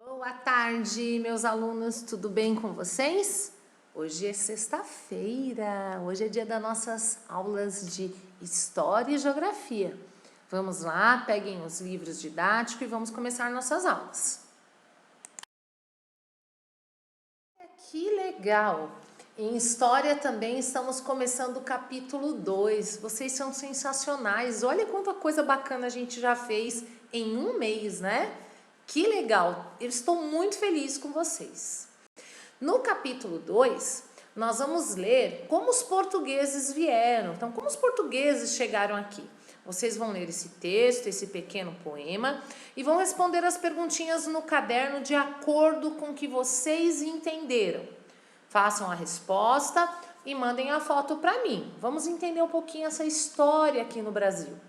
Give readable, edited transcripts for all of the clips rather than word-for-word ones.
Boa tarde, meus alunos, tudo bem com vocês? Hoje é sexta-feira, hoje é dia das nossas aulas de História e Geografia. Vamos lá, peguem os livros didáticos e vamos começar nossas aulas. Que legal! Em História também estamos começando o capítulo 2. Vocês são sensacionais, olha quanta coisa bacana a gente já fez em um mês, né? Que legal! Eu estou muito feliz com vocês. No capítulo 2, nós vamos ler como os portugueses vieram. Então, como os portugueses chegaram aqui? Vocês vão ler esse texto, esse pequeno poema, e vão responder as perguntinhas no caderno de acordo com o que vocês entenderam. Façam a resposta e mandem a foto para mim. Vamos entender um pouquinho essa história aqui no Brasil.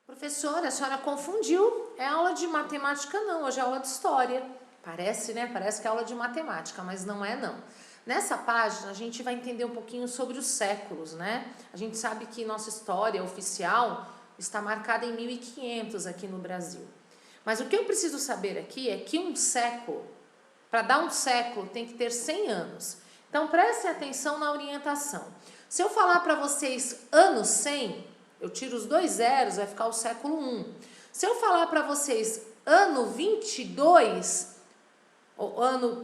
Professora, a senhora confundiu. É aula de matemática não, hoje é aula de história. Parece, né? Parece que é aula de matemática, mas não é não. Nessa página a gente vai entender um pouquinho sobre os séculos, né? A gente sabe que nossa história oficial está marcada em 1500 aqui no Brasil. Mas o que eu preciso saber aqui é que um século, para dar um século, tem que ter 100 anos. Então prestem atenção na orientação. Se eu falar para vocês ano 100, eu tiro os 2 zeros, vai ficar o século 1. Se eu falar para vocês ano 22, ou ano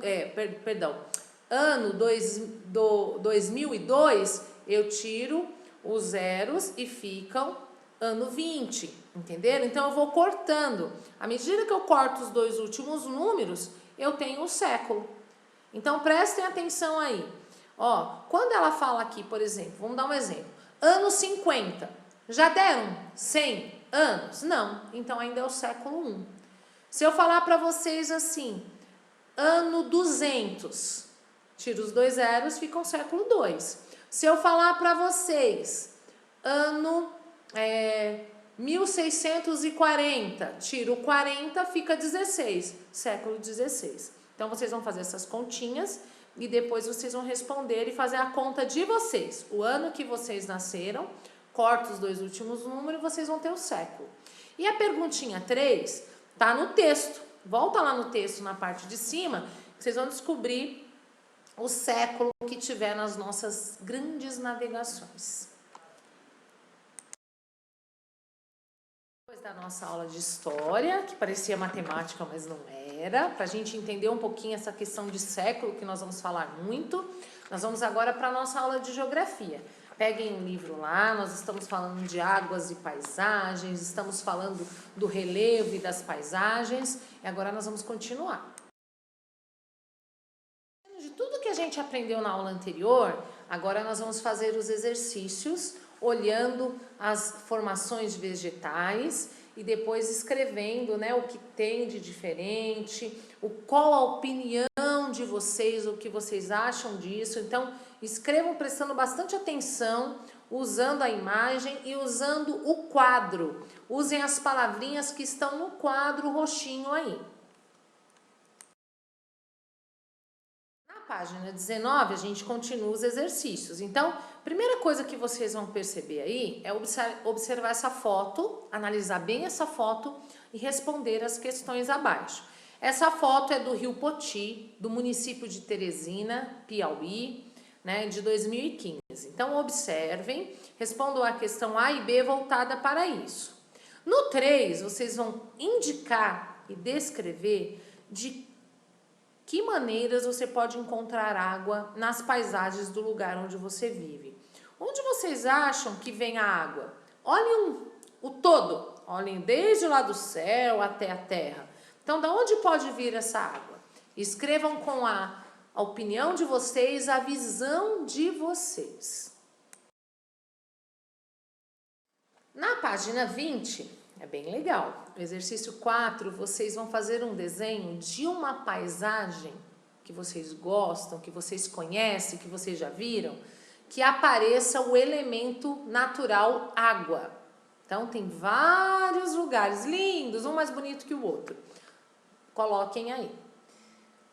2002, eu tiro os zeros e ficam ano 20, entenderam? Então eu vou cortando. À medida que eu corto os 2 últimos números, eu tenho o século. Então prestem atenção aí. Ó, quando ela fala aqui, por exemplo, vamos dar um exemplo. Ano 50. Já deram 100 anos? Não. Então ainda é o século 1. Se eu falar para vocês assim, ano 200, tiro os 2 zeros, fica o século 2. Se eu falar para vocês, ano 1640, tiro o 40, fica 16, século 16. Então vocês vão fazer essas continhas e depois vocês vão responder e fazer a conta de vocês. O ano que vocês nasceram, corta os 2 últimos números e vocês vão ter o século. E a perguntinha 3 tá no texto. Volta lá no texto, na parte de cima, que vocês vão descobrir o século que tiver nas nossas grandes navegações. Depois da nossa aula de história, que parecia matemática, mas não era, para a gente entender um pouquinho essa questão de século, que nós vamos falar muito, nós vamos agora para a nossa aula de geografia. Peguem um livro lá, nós estamos falando de águas e paisagens, estamos falando do relevo e das paisagens, e agora nós vamos continuar. De tudo que a gente aprendeu na aula anterior, agora nós vamos fazer os exercícios, olhando as formações vegetais e depois escrevendo, né, o que tem de diferente, qual a opinião de vocês, o que vocês acham disso. Então, escrevam prestando bastante atenção, usando a imagem e usando o quadro. Usem as palavrinhas que estão no quadro roxinho aí. Na página 19, a gente continua os exercícios. Então, primeira coisa que vocês vão perceber aí é observar essa foto, analisar bem essa foto e responder as questões abaixo. Essa foto é do Rio Poti, do município de Teresina, Piauí, né, de 2015. Então, observem, respondam a questão A e B voltada para isso. No 3, vocês vão indicar e descrever de que maneiras você pode encontrar água nas paisagens do lugar onde você vive. Onde vocês acham que vem a água? Olhem o todo, olhem desde lá do céu até a terra. Então, da onde pode vir essa água? Escrevam com a opinião de vocês, a visão de vocês. Na página 20, é bem legal. No exercício 4, vocês vão fazer um desenho de uma paisagem que vocês gostam, que vocês conhecem, que vocês já viram, que apareça o elemento natural água. Então, tem vários lugares lindos, um mais bonito que o outro. Coloquem aí.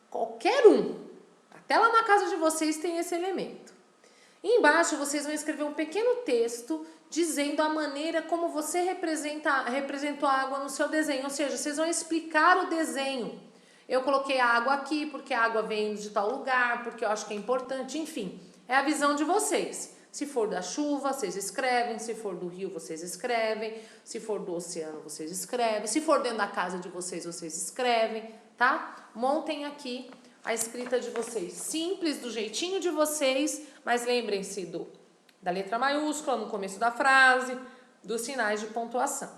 Qualquer um. Até lá na casa de vocês tem esse elemento. E embaixo vocês vão escrever um pequeno texto dizendo a maneira como você representou a água no seu desenho. Ou seja, vocês vão explicar o desenho. Eu coloquei a água aqui porque a água vem de tal lugar, porque eu acho que é importante, enfim. É a visão de vocês. Se for da chuva, vocês escrevem. Se for do rio, vocês escrevem. Se for do oceano, vocês escrevem. Se for dentro da casa de vocês, vocês escrevem, tá? Montem aqui a escrita de vocês. Simples, do jeitinho de vocês, mas lembrem-se da letra maiúscula no começo da frase, dos sinais de pontuação.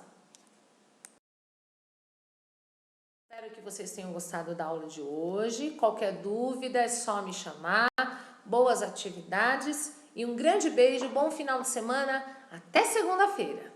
Espero que vocês tenham gostado da aula de hoje. Qualquer dúvida é só me chamar. Boas atividades e um grande beijo, bom final de semana. Até segunda-feira.